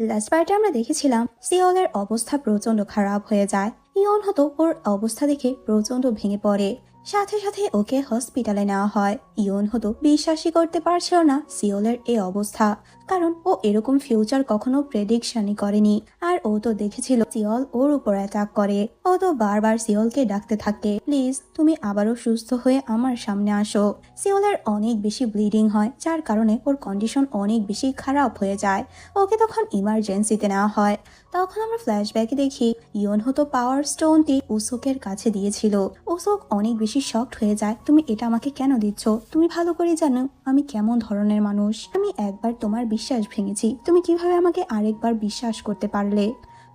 Last পার্টে আমরা দেখেছিলাম সিওলের অবস্থা প্রচন্ড খারাপ হয়ে যায়। ইয়ন হতো ওর অবস্থা দেখে প্রচন্ড ভেঙে পড়ে। সাথে সাথে ওকে হসপিটালে নেওয়া হয়। ইয়ন হতো বিশ্বাসই করতে পারছিল না সিওলের এই অবস্থা, কারণ ও এরকম ফিউচার কখনো প্রেডিকশনই করেনি। আর ও তো দেখেছিল সিওল ওর উপর অ্যাটাক করে। ও তো বারবার সিওলকে ডাকতে থাকে, প্লিজ তুমি আবারও সুস্থ হয়ে আমার সামনে আসো। সিওলের অনেক বেশি ব্লিডিং হয়, যার কারণে ওর কন্ডিশন অনেক বেশি খারাপ হয়ে যায়। ওকে তখন ইমার্জেন্সিতে নেওয়া হয়। তখন আমরা ফ্ল্যাশব্যাকে দেখি ইয়ন হতো পাওয়ার স্টোনটি উসোকের কাছে দিয়েছিল। উসোক অনেক বেশি শকড হয়ে যায়, তুমি এটা আমাকে কেন দিচ্ছ? তুমি ভালো করে জানো আমি কেমন ধরনের মানুষ। আমি একবার তোমার বিশ্বাস ভেঙেছি, তুমি কিভাবে আমাকে আরেকবার বিশ্বাস করতে পারলে?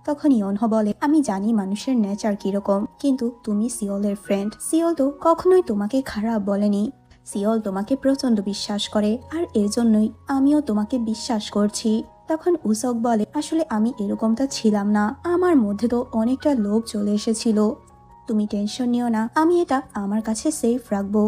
তখন ইয়নহ বলে, আমি জানি মানুষের নেচার কিরকম, কিন্তু তুমি সিওলের ফ্রেন্ড। সিওল তো কখনোই তোমাকে খারাপ বলেনি। সিওল তোমাকে প্রচন্ড বিশ্বাস করে, আর এর জন্যই আমিও তোমাকে বিশ্বাস করছি। তখন উসক বলে, আসলে আমি এরকমটা ছিলাম না, আমার মধ্যে তো অনেকটা লোভ চলে এসেছিল। তুমি টেনশন নিও না, আমি এটা আমার কাছে সেফ রাখবো।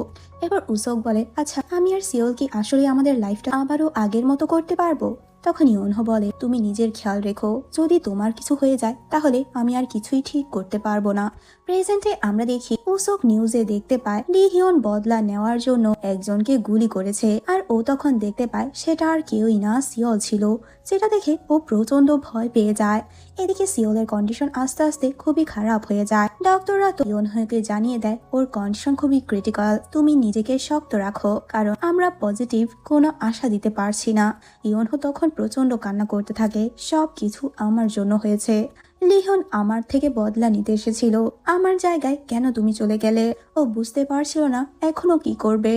এবার উসক বলে, আচ্ছা আমি আর সিওল কি আসলে আমাদের লাইফটা আবারও আগের মতো করতে পারবো? তখন ইয়নহ বলে, তুমি নিজের খেয়াল রেখো, যদি তোমার কিছু হয়ে যায় তাহলে আমি আর কিছুই ঠিক করতে পারবো না। প্রেজেন্টে আমরা দেখি উসক নিউজে দেখতে পায় লি হিয়ন বদলা নেওয়ার জন্য একজনকে গুলি করেছে, আর ও তখন দেখতে পায় সেটা আর কেউই না, সিওল ছিল। যেটা দেখে ও প্রচন্ড ভয় পেয়ে যায়। এদিকে সিওলের কন্ডিশন আস্তে আস্তে খুবই খারাপ হয়ে যায়। ডক্টররা তো ইয়নহকে জানিয়ে দেয় ওর কন্ডিশন খুবই ক্রিটিক্যাল, তুমি নিজেকে শক্ত রাখো, কারণ আমরা পজিটিভ কোনো আশা দিতে পারছি না। ইয়নহ তখন প্রচন্ড কান্না করতে থাকে, সব কিছু আমার জন্য হয়েছে। লিহন আমার থেকে বদলা নিতে এসেছিল, আমার জায়গায় কেন তুমি চলে গেলে? ও বুঝতে পারছিল না এখনো কি করবে।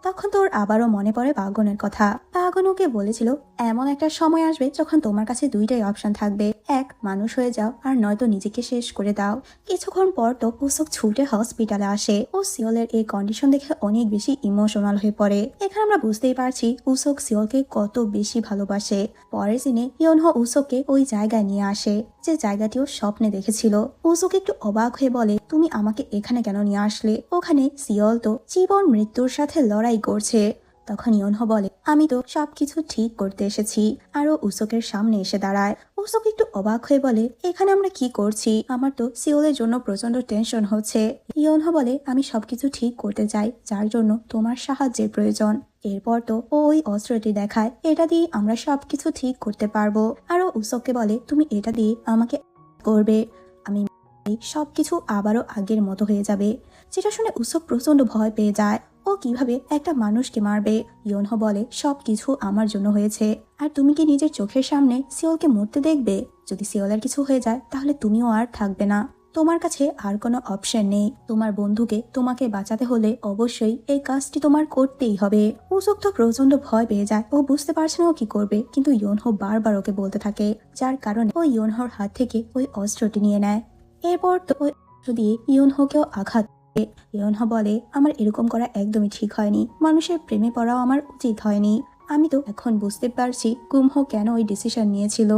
তখন তোর আবারও মনে পড়ে পাগনের কথা। পাগন ওকে বলেছিল, এমন একটা সময় আসবে যখন তোমার কাছে দুইটাই অপশন থাকবে, এক মানুষ হয়ে যাও, আর নয়তো নিজেকে শেষ করে দাও। কিছুক্ষণ পর তো উসক ছুটে হসপিটালে আসে। ও সিওলের এই কন্ডিশন দেখে অনেক বেশি ইমোশনাল হয়ে পড়ে। এখানে আমরা বুঝতেই পারছি উসক সিওলকে কত বেশি ভালোবাসে। পরের দিনে ইয়নহ উসককে ওই জায়গায় নিয়ে আসে যে জায়গাটি ও স্বপ্নে দেখেছিল। উসক একটু অবাক হয়ে বলে, তুমি আমাকে এখানে কেন নিয়ে আসলে? ওখানে সিওল তো জীবন মৃত্যুর সাথে লড়াই করছে। তখন ইয়নহ বলে, আমি তো সবকিছু ঠিক করতে এসেছি। আরো উসকের সামনে এসে দাঁড়ায়। উসক একটু অবাক হয়ে বলে, এখানে আমরা কি করছি? আমার তো সিওলের জন্য প্রচন্ড টেনশন হচ্ছে। ইয়নহ বলে, আমি সবকিছু ঠিক করতে চাই, যার জন্য তোমার সাহায্যের প্রয়োজন। এরপর তো ও ওই অস্ত্রটি দেখায়, এটা দিয়ে আমরা সবকিছু ঠিক করতে পারবো। আরো উসককে বলে, তুমি এটা দিয়ে আমাকে করবে, আমি সবকিছু আবারও আগের মতো হয়ে যাবে। যেটা শুনে উসক প্রচন্ড ভয় পেয়ে যায়। ও কিভাবে একটা মানুষকে মারবে? ইয়নহ বলে, সবকিছু আমার জন্য হয়েছে, আর তুমি কি নিজের চোখের সামনে সিওলকে মরতে দেখবে? যদি সিওলের কিছু হয়ে যায় তাহলে তুমিও আর থাকবে না, তোমার কাছে আর কোনো অপশন নেই। তোমার বন্ধুকে তোমাকে বাঁচাতে হলে অবশ্যই এই কাজটি তোমার করতেই হবে। উসক তো প্রচন্ড ভয় পেয়ে যায়, ও বুঝতে পারছে না ও কি করবে, কিন্তু ইয়নহ বারবার ওকে বলতে থাকে, যার কারণে ও ইয়নহর হাত থেকে ওই অস্ত্রটি নিয়ে নেয়। এরপর তো ওই অস্ত্র দিয়ে ইয়নহকেও আঘাত। ইয়নহ বলে, আমার এরকম করা একদমই ঠিক হয়নি, মানুষের প্রেমে পড়াও আমার উচিত হয়নি। আমি তো এখন বুঝতে পারছি গুমহো কেন ওই ডিসিশন নিয়েছিল।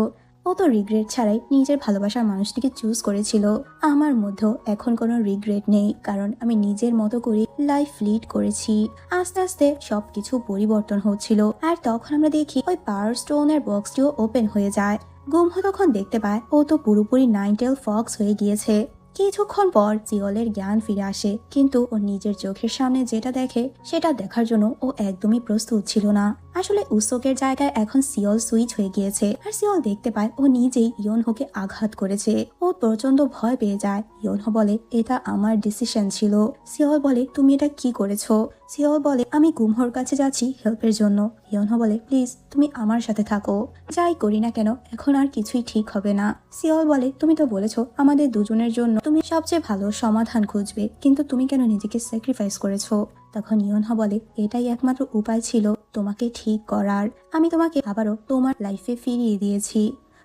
ও তো রিগ্রেট ছাড়াই নিজের ভালোবাসার মানুষটিকে চুজ করেছিল। আমার মধ্যেও এখন কোনো রিগ্রেট নেই, কারণ আমি নিজের মতো করে লাইফ লিড করেছি। আস্তে আস্তে সবকিছু পরিবর্তন হচ্ছিল। আর তখন আমরা দেখি ওই পাওয়ার স্টোনের বক্সটিও ওপেন হয়ে যায়। গুমহো তখন দেখতে পায় ও তো পুরোপুরি নাইনটেল ফক্স হয়ে গিয়েছে। কিছুক্ষণ পর সিওলের জ্ঞান ফিরে আসে, কিন্তু ও নিজের চোখের সামনে যেটা দেখে সেটা দেখার জন্য ও একদমই প্রস্তুত ছিল না। আসলে উসকের জায়গায় এখন সিওল সুইচ হয়ে গিয়েছে, আর সিওল দেখতে পায় ও নিজেই ইয়নহকে আঘাত করেছে। ও প্রচন্ড ভয় পেয়ে যায়। ইয়নহ বলে, এটা আমার ডিসিশন ছিল। সিওল বলে, তুমি এটা কি করেছো? সিওল বলে, আমি গুমহোর কাছে যাচ্ছি হেল্পের জন্য। ইয়নহ বলে, প্লিজ তুমি আমার সাথে থাকো, যাই করি না কেন এখন আর কিছুই ঠিক হবে না। সিওল বলে, তুমি তো বলেছো আমাদের দুজনের জন্য তুমি সবচেয়ে ভালো সমাধান খুঁজবে, কিন্তু তুমি কেন নিজেকে স্যাক্রিফাইস করেছো? তখন ইয়নহ বলে, এটাই একমাত্র উপায় ছিল তোমাকে ঠিক করার। আমি তোমাকে আবারও তোমার লাইফে ফিরিয়ে দিয়েছি।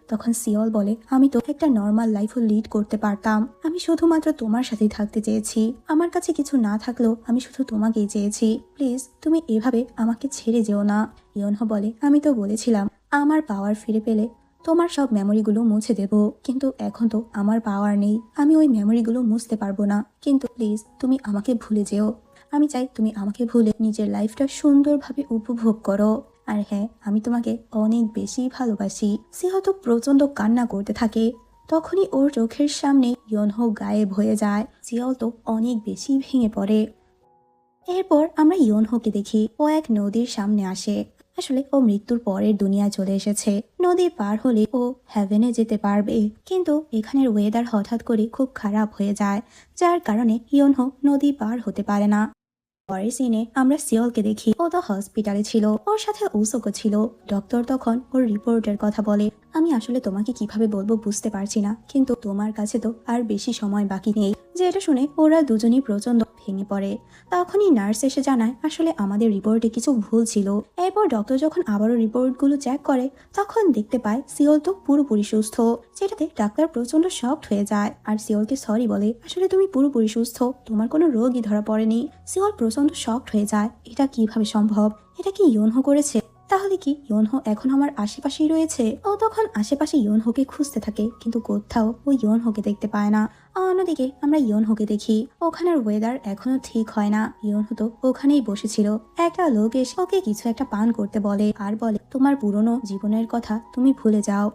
তখন সিওল বলে, আমি তো একটা নর্মাল লাইফও লিড করতে পারতাম, আমি শুধুমাত্র তোমার সাথেই থাকতে চেয়েছি। আমার কাছে কিছু না থাকলেও আমি শুধু তোমাকেই চেয়েছি, প্লিজ তুমি এভাবে আমাকে ছেড়ে যেও না। ইয়নহ বলে, আমি তো বলেছিলাম আমার পাওয়ার ফিরে পেলে তোমার সব মেমোরিগুলো মুছে দেব, কিন্তু এখন তো আমার পাওয়ার নেই, আমি ওই মেমোরিগুলো মুছতে পারবো না। কিন্তু প্লিজ তুমি আমাকে ভুলে যেও, আমি চাই তুমি আমাকে ভুলে নিজের লাইফটা সুন্দরভাবে উপভোগ করো। আর হ্যাঁ, আমি তোমাকে অনেক বেশি ভালোবাসি। সিও তো প্রচন্ড কান্না করতে থাকে। তখনই ওর চোখের সামনে ইয়নহো গায়েব হয়ে যায়। সিওল তো অনেক বেশি ভেঙে পড়ে। এরপর আমরা ইয়নহোকে দেখি, ও এক নদীর সামনে আসে। আসলে ও মৃত্যুর পরের দুনিয়ায় চলে এসেছে। নদী পার হলে ও হ্যাভেনে যেতে পারবে, কিন্তু এখানের ওয়েদার হঠাৎ করে খুব খারাপ হয়ে যায়, যার কারণে ইয়নহো নদী পার হতে পারে না। পরের সিনে আমরা সিওলকে দেখি, ও তো হসপিটালে ছিল, ওর সাথে উসোকো ছিল। ডক্টর তখন ওর রিপোর্টের কথা বলে। আমি আসলে তোমাকে কিভাবে বলবো বুঝতে পারছি না, কিন্তু তোমার কাছে তো আর বেশি সময় বাকি নেই। যে এটা শুনে ওরা দুজনই প্রচন্ড ভেঙে পড়ে। তখনই নার্স এসে জানায় আসলে আমাদের রিপোর্টে কিছু ভুল ছিল। এরপর ডক্টর যখন আবারও রিপোর্টগুলো চেক করে, তখন দেখতে পায় সিওল তো পুরোপুরি সুস্থ, যেটাতে ডাক্তার প্রচন্ড শকড হয়ে যায় আর সিওলকে সরি বলে। আসলে তুমি পুরোপুরি সুস্থ, তোমার কোনো রোগই ধরা পড়েনি। সিওল প্রচন্ড শকড হয়ে যায়, এটা কিভাবে সম্ভব? এটা কি ইয়নহো করেছে? তাহলে কি ইয়নহো এখন আমার আশেপাশেই রয়েছে? ও তখন আশেপাশে ইয়নহোকে খুঁজতে থাকে, কিন্তু কোথাও ও ইয়নহোকে দেখতে পায় না। অন্যদিকে আমরা ইয়নহোকে দেখি, ওখানের ওয়েদার এখনো ঠিক হয় না। ইয়নহো তো ওখানেই বসেছিল। একটা লোক এসে ওকে কিছু একটা পান করতে বলে আর বলে তোমার পুরনো জীবনের কথা তুমি ভুলে যাও।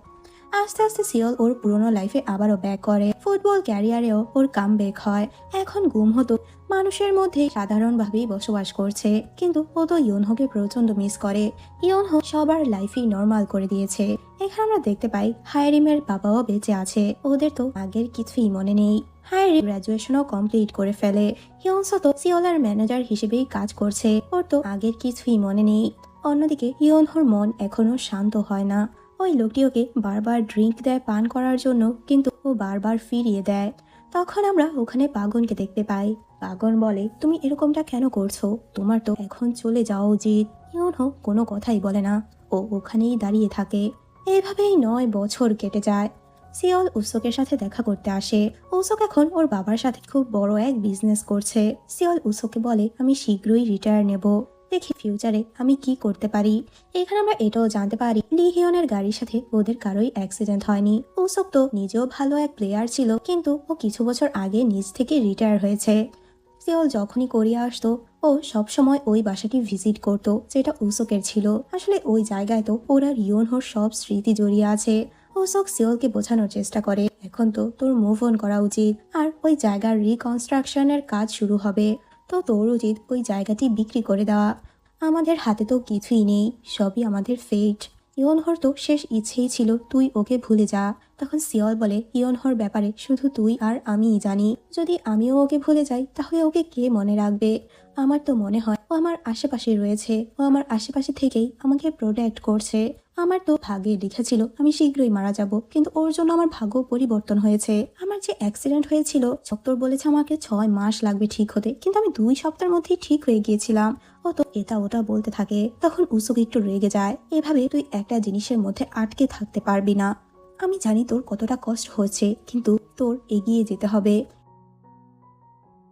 আস্তে আস্তে সিওল ওর পুরনো লাইফে আবারও ব্যাক করে। ফুটবল ক্যারিয়ারেও ওর কাম ব্যাক হয়। এখন গুম হতো মানুষের মধ্যে সাধারণভাবেই বসবাস করছে, কিন্তু ও তো ইয়নহোকে প্রচন্ড মিস করে। ইয়নহো সবার লাইফই নর্মাল করে দিয়েছে। এখানে আমরা দেখতে পাই হাইরিমের বাবাও বেঁচে আছে। ওদের তো আগের কিছুই মনে নেই। হাইরিম গ্রাজুয়েশনও কমপ্লিট করে ফেলে। ইয়নসো তো সিওলের ম্যানেজার হিসেবেই কাজ করছে। ওর তো আগের কিছুই মনে নেই। অন্যদিকে ইয়নহোর মন এখনো শান্ত হয় না। ওই লোকটি ওকে বারবার ড্রিঙ্ক দেয় পান করার জন্য, কিন্তু ও বারবার ফিরিয়ে দেয়। তখন আমরা ওখানে পাগনকে দেখতে পাই। পাগন বলে তুমি এরকমটা কেন করছো? তোমার তো এখন চলে যাওয়া উচিত। ইয়নহো কোনো কথাই বলে না, ও ওখানেই দাঁড়িয়ে থাকে। এইভাবেই 9 বছর কেটে যায়। সিওল উসোকের সাথে দেখা করতে আসে। উসোক এখন ওর বাবার সাথে খুব বড় এক বিজনেস করছে। সিওল উসোকে বলে আমি শীঘ্রই রিটায়ার নেব, দেখি ফিউচারে আমি কি করতে পারি। এখানে আমরা এটাও জানতে পারি লি হিয়নের গাড়ির সাথে ওদের কারোই অ্যাক্সিডেন্ট হয়নি। উসোক তো নিজেও ভালো এক প্লেয়ার ছিল, কিন্তু ও কিছু বছর আগে নিজ থেকে রিটায়ার হয়েছে। সিওল যখনই কোরিয়া আসতো, ও সবসময় ওই বাসাটি ভিজিট করতো, যেটা উসোকের ছিল। আসলে ওই জায়গায় তো ওরা ইয়নহোর সব স্মৃতি জড়িয়ে আছে। উসোক সিওলকে বোঝানোর চেষ্টা করে এখন তো তোর মুভ অন করা উচিত, আর ওই জায়গার রিকনস্ট্রাকশনের কাজ শুরু হবে। তো তোর উচিত ওই জায়গাটি বিক্রি করে দেওয়া। আমাদের হাতে তো কিছুই নেই, সবই আমাদের ফেট। ইয়নহর তো শেষ ইচ্ছেই ছিল তুই ওকে ভুলে যা। তখন সিওল বলে ইয়নহর ব্যাপারে শুধু তুই আর আমিই জানি। যদি আমিও ওকে ভুলে যাই তাহলে ওকে কে মনে রাখবে? আমার তো মনে হয় ও আমার আশেপাশে রয়েছে, ও আমার আশেপাশে থেকেই আমাকে প্রোটেক্ট করছে। আমার তো ভাগ্যে লেখা ছিল আমি শীঘ্রই মারা যাব, কিন্তু ওর জন্য আমার ভাগ্য পরিবর্তন হয়েছে। আমার যে অ্যাক্সিডেন্ট হয়েছিল, ডক্টর বলেছে আমাকে 6 মাস লাগবে ঠিক হতে, কিন্তু আমি 2 সপ্তাহের মধ্যেই ঠিক হয়ে গিয়েছিলাম। ও তো এটা ওটা বলতে থাকে। তখন উসুক একটু রেগে যায়। এভাবে তুই একটা জিনিসের মধ্যে আটকে থাকতে পারবি না। আমি জানি তোর কতটা কষ্ট হচ্ছে, কিন্তু তোর এগিয়ে যেতে হবে।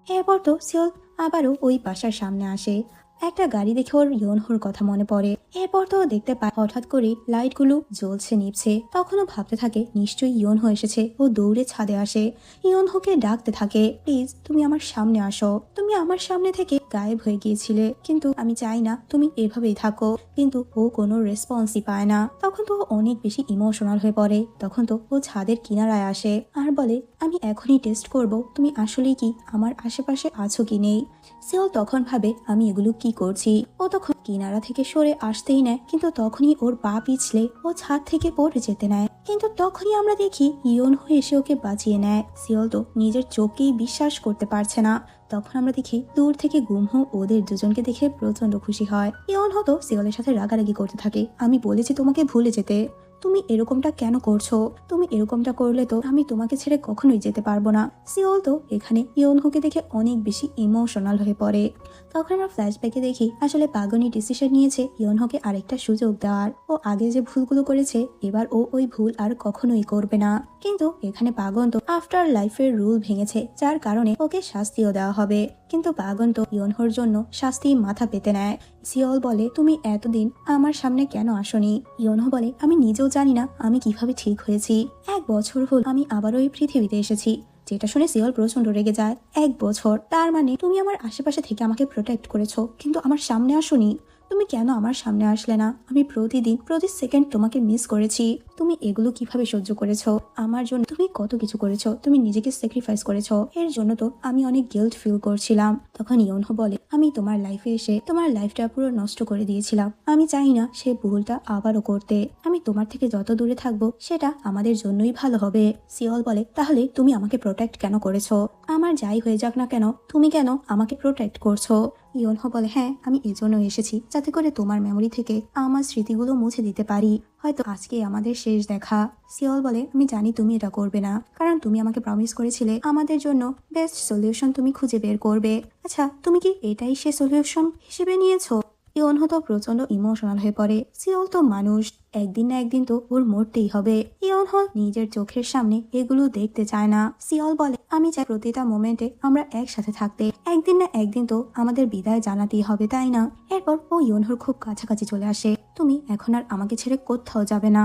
এরপর তো সিওল আবারও ওই বাসার সামনে আসে। একটা গাড়ি দেখে ওর ইয়নহোর কথা মনে পড়ে। এরপর তো দেখতে পায় হঠাৎ করে লাইটগুলো জ্বলছে নিভছে। তখনও ভাবতে থাকে নিশ্চয়ই ইয়নহো এসেছে। ও দৌড়ে ছাদে আসে, ইয়নহোকে ডাকতে থাকে প্লিজ তুমি আমার সামনে আসো। তুমি আমার সামনে থেকে গায়েব হয়ে গিয়েছিলে, কিন্তু আমি চাই না তুমি এভাবেই থাকো। কিন্তু ও কোনো রেসপন্সই পায় না। তখন তো অনেক বেশি ইমোশনাল হয়ে পড়ে। তখন তো ও ছাদের কিনারায় আসে আর বলে আমি এখনই টেস্ট করব তুমি আসলেই কি আমার আশেপাশে আছো কি নেই। সিওল তখন ভাবে আমি এগুলো কি করছি। ও তখন কিনারা থেকে সরে আসতেই নেয়, কিন্তু তখনই ওর পা পিছলে ও ছাদ থেকে পড়ে যেতে নেয়। কিন্তু তখনই আমরা দেখি ইয়নহো এসে ওকে বাঁচিয়ে নেয়। সিওল তো নিজের চোখকেই বিশ্বাস করতে পারছে না। তখন আমরা দেখি দূর থেকে গুমহো ওদের দুজনকে দেখে প্রচন্ড খুশি হয়। ইয়নহো তো সিওলের সাথে রাগারাগি করতে থাকে আমি বলেছি তোমাকে ভুলে যেতে, তুমি এরকমটা কেন করছো? তুমি এরকমটা করলে তো আমি তোমাকে ছেড়ে কখনোই যেতে পারবো না। সিওল তো এখানে ইয়নহোকে দেখে অনেক বেশি ইমোশনাল হয়ে পড়ে। তখন আমরা ফ্ল্যাশব্যাকে দেখি আসলে পাগনি ডিসিশন নিয়েছে ইয়নহোকে আরেকটা সুযোগ দেওয়ার। ও আগে যে ভুলগুলো করেছে এবার ও ওই ভুল আর কখনোই করবে না। কিন্তু এখানে পাগন তো আফটার লাইফের রুল ভেঙেছে, যার কারণে ওকে শাস্তিও দেওয়া হবে। কিন্তু পাগন তো ইয়নহোর জন্য শাস্তি মাথা পেতে নেয়। সিওল বলে তুমি এতদিন আমার সামনে কেন আসনি? ইয়নহো বলে আমি নিজেও জানি না আমি কিভাবে ঠিক হয়েছি। 1 বছর হল আমি আবারও এই পৃথিবীতে এসেছি। যেটা শুনে সিওল প্রচন্ড রেগে যায়। 1 বছর, তার মানে তুমি আমার আশেপাশে থেকে আমাকে প্রোটেক্ট করেছো, কিন্তু আমার সামনে আসোনি। তুমি কেন আমার সামনে আসলে না? আমি প্রতিদিন প্রতি সেকেন্ড তোমাকে মিস করেছি। তুমি এগুলো কিভাবে সহ্য করেছো? আমার জন্য তুমি কত কিছু করেছো, তুমি নিজেকে স্যাক্রিফাইস করেছো, এর জন্য তো আমি অনেক গিল্ট ফিল করছিলাম। তখন ইয়নহো বলে, আমি তোমার লাইফে এসে তোমার লাইফটা পুরো নষ্ট করে দিয়েছিলাম। আমি চাই না সে ভুলটা আবারও করতে। আমি তোমার থেকে যত দূরে থাকবো সেটা আমাদের জন্যই ভালো হবে। সিওল বলে, তাহলে তুমি আমাকে প্রোটেক্ট কেন করেছো? আমার যাই হয়ে যাক না কেন, তুমি কেন আমাকে প্রোটেক্ট করছো? ইয়নহো বলে, হ্যাঁ, আমি এজন্য এসেছি যাতে করে তোমার মেমোরি থেকে আমার স্মৃতিগুলো মুছে দিতে পারি। হয়তো আজকে আমাদের শেষ দেখা। সিওল বলে, আমি জানি তুমি এটা করবে না, কারণ তুমি আমাকে প্রমিস করেছিলে আমাদের জন্য বেস্ট সলিউশন তুমি খুঁজে বের করবে। আচ্ছা, তুমি কি এটাই সে সলিউশন হিসেবে নিয়েছো? ইয়নহো তো প্রচন্ড ইমোশনাল হয়ে পড়ে। সিওল তো মানুষ, একদিন না একদিন তো ওর মরতেই হবে। ইয়নহো নিজের চোখের সামনে এগুলো দেখতে চায় না। সিওল বলে, আমি চাই প্রতিটা মোমেন্টে আমরা একসাথে থাকতে। একদিন না একদিন তো আমাদের বিদায় জানাতেই হবে, তাই না? এরপর ও ইয়নহোর খুব কাছাকাছি চলে আসে। তুমি এখন আর আমাকে ছেড়ে কোথাও যাবে না।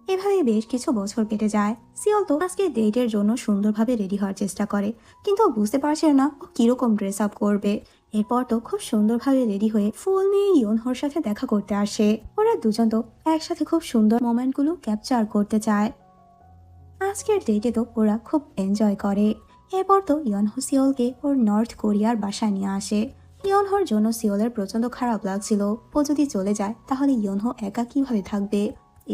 এভাবে বেশ কিছু বছর কেটে যায়। সিওল তো আজকে ডেটের জন্য সুন্দরভাবে রেডি হওয়ার চেষ্টা করে, কিন্তু ও বুঝতে পারছে না ও কিরকম ড্রেস আপ করবে। এরপর তো খুব সুন্দরভাবে রেডি হয়ে ফুল নিয়ে ইয়নহোর সাথে দেখা করতে আসে। ওরা দুজন তো একসাথে খুব সুন্দর মোমেন্টগুলো ক্যাপচার করতে চায়। আজকের ডেটে তো ওরা খুব এনজয় করে। এরপর তো ইয়নহো সিওলকে ওর নর্থ কোরিয়ার বাসায় নিয়ে আসে। ইয়নহোর জন্য সিওলের প্রচন্ড খারাপ লাগছিল। ও যদি চলে যায় তাহলে ইয়নহো একা কিভাবে থাকবে।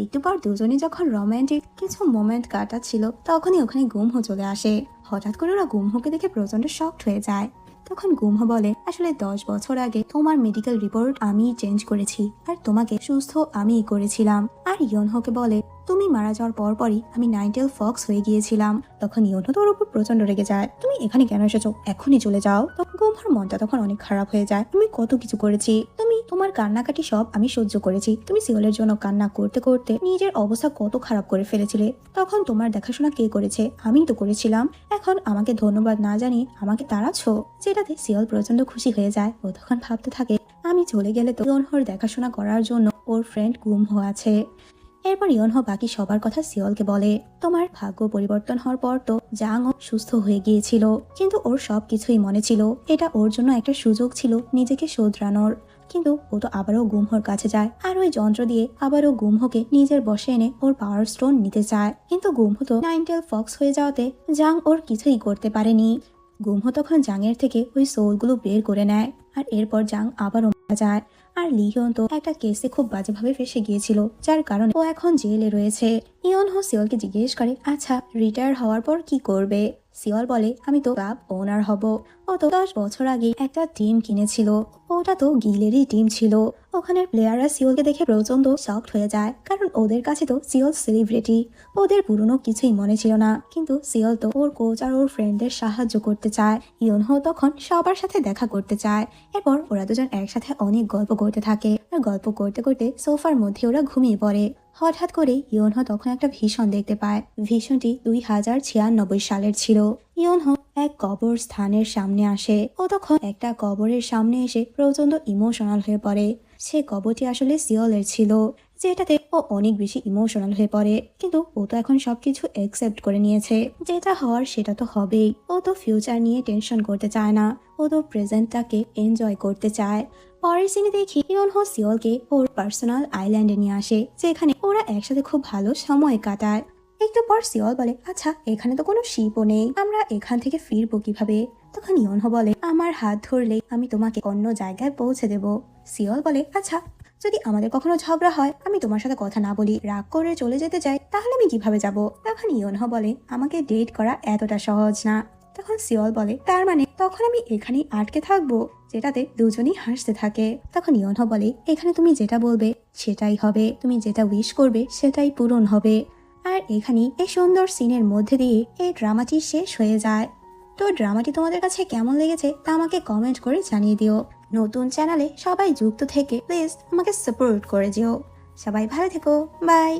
একটু পর দুজনে যখন রোমান্টিক কিছু মোমেন্ট কাটাচ্ছিল তখনই ওখানে গুমহো চলে আসে। হঠাৎ করে ওরা গুমহোকে দেখে প্রচন্ড শকড হয়ে যায়। তখন গুমহো বলে, আসলে 10 বছর আগে তোমার মেডিকেল রিপোর্ট আমিই চেঞ্জ করেছি, আর তোমাকে সুস্থ আমিই করেছিলাম। আর ইয়নহোকে বলে, তুমি মারা যাওয়ার পরপরই আমি নাইনটেল ফক্স হয়ে গিয়েছিলাম। তখন ইয়নহো তোর উপর প্রচন্ড রেগে যায়। তুমি এখানে কেন এসেছো? এখনই চলে যাও। তখন গুমহোর মনটা তখন অনেক খারাপ হয়ে যায়। আমি কত কিছু করেছি, তোমার কান্নাকাটি সব আমি সহ্য করেছি। তুমি সিওলের জন্য কান্না করতে করতে নিজের অবস্থা কত খারাপ করে ফেলেছিলে। তখন তোমার দেখাশোনা কে করেছে? আমিই তো করেছিলাম। এখন আমাকে ধন্যবাদ না জানিয়ে আমাকে তাড়াচ্ছ। যেটাতে সিওল প্রচন্ড খুশি হয়ে যায়। ও তখন ভাবতে থাকে, আমি চলে গেলে তো ইয়নহোর দেখাশোনা করার জন্য ওর ফ্রেন্ড গুমহো আছে। এরপর ইয়নহো বাকি সবার কথা সিওলকে বলে, তোমার ভাগ্য পরিবর্তন হওয়ার পর তো জাংও সুস্থ হয়ে গিয়েছিল, কিন্তু ওর সব কিছুই মনে ছিল এটা ওর জন্য একটা সুযোগ ছিল নিজেকে শোধরানোর। কিন্তু ও তো আবারও গুমহোর কাছে যায়, আর ওই যন্ত্র দিয়ে আবারও গুমহোকে নিজের বশে এনে ওর পাওয়ার স্টোন নিতে চায়। কিন্তু গুমহো তো নাইনটেল ফক্স হয়ে যাওয়াতে জাং ওর কিছুই করতে পারেনি। গুমহো তখন জাংয়ের থেকে ওই সোলগুলো বের করে নেয়, আর এরপর জাং আবারও মারা যায়। আর লিহিয়ন তো একটা কেসে খুব বাজেভাবে ফেসে গিয়েছিল, যার কারণে ও এখন জেলে রয়েছে। ইয়নহো সিওলকে জিজ্ঞেস করে, আচ্ছা রিটায়ার হওয়ার পর কি করবে? সিওল বলে, আমি তো ক্লাব ওনার হব। ও তো 10 বছর আগে একটা টিম কিনেছিল, ওটা তো গিলেরই টিম ছিল। ওখানের প্লেয়াররা সিওলকে দেখে প্রচন্ড শকড হয়ে যায়, কারণ ওদের কাছে তো সিওল সেলিব্রিটি। ওদের পুরনো কিছুই মনে ছিল না, কিন্তু সিওল তো ওর কোচ আর ওর ফ্রেন্ডদের সাহায্য করতে চায়। ইয়নহো তখন সবার সাথে দেখা করতে চায়। এরপর ওরা দুজন একসাথে অনেক গল্প করতে থাকে, আর গল্প করতে করতে সোফার মধ্যে ওরা ঘুমিয়ে পড়ে। হঠাৎ করে ইয়নহো তখন একটা ভিশন দেখতে পায়। ভিশনটি 2096 সালের ছিল। ইয়নহো এক কবর স্থানের সামনে আসে। ও তখন একটা কবরের সামনে এসে প্রচন্ড ইমোশনাল হয়ে পড়ে। সে কবরটি আসলে সিওলের ছিল, যেটাতে ও অনেক বেশি ইমোশনাল হয়ে পড়ে। কিন্তু ও তো এখন সবকিছু একসেপ্ট করে নিয়েছে, যেটা হওয়ার সেটা তো হবেই। ও তো ফিউচার নিয়ে টেনশন করতে চায় না, ও তো প্রেজেন্টটাকে এনজয় করতে চায়। পরের সিনে দেখি ইয়নহো সিওলকে ওর পার্সোনাল আইল্যান্ডে নিয়ে আসে, যেখানে ওরা একসাথে খুব ভালো সময় কাটায়। একটু পর সিওল বলে, আচ্ছা এখানে তো কোনো শিপও নেই, আমরা এখান থেকে ফিরবো কিভাবে? তখন ইয়নহো বলে, আমার হাত ধরলেই আমি তোমাকে অন্য জায়গায় পৌঁছে দেব। সিওল বলে, আচ্ছা যদি আমাদের কখনো ঝগড়া হয়, আমি তোমার সাথে কথা না বলি, রাগ করে চলে যেতে চাই, তাহলে আমি কিভাবে যাব? তখন ইয়নহো বলে, আমাকে ডেট করা এতটা সহজ না। তখন সিওল বলে, তার মানে তখন আমি এখানেই আটকে থাকবো? যেটাতে দুজনই হাসতে থাকে। তখন ইয়নহো বলে, এখানে তুমি যেটা বলবে সেটাই হবে, তুমি যেটা উইশ করবে সেটাই পূরণ হবে। আর এখানেই এই সুন্দর সিনের মধ্যে দিয়ে এই ড্রামাটি শেষ হয়ে যায়। তো ড্রামাটি তোমাদের কাছে কেমন লেগেছে তা আমাকে কমেন্ট করে জানিয়ে দিও। নতুন চ্যানেলে সবাই যুক্ত থেকে প্লিজ আমাকে সাপোর্ট করে দিও। সবাই ভালো থেকো, বাই।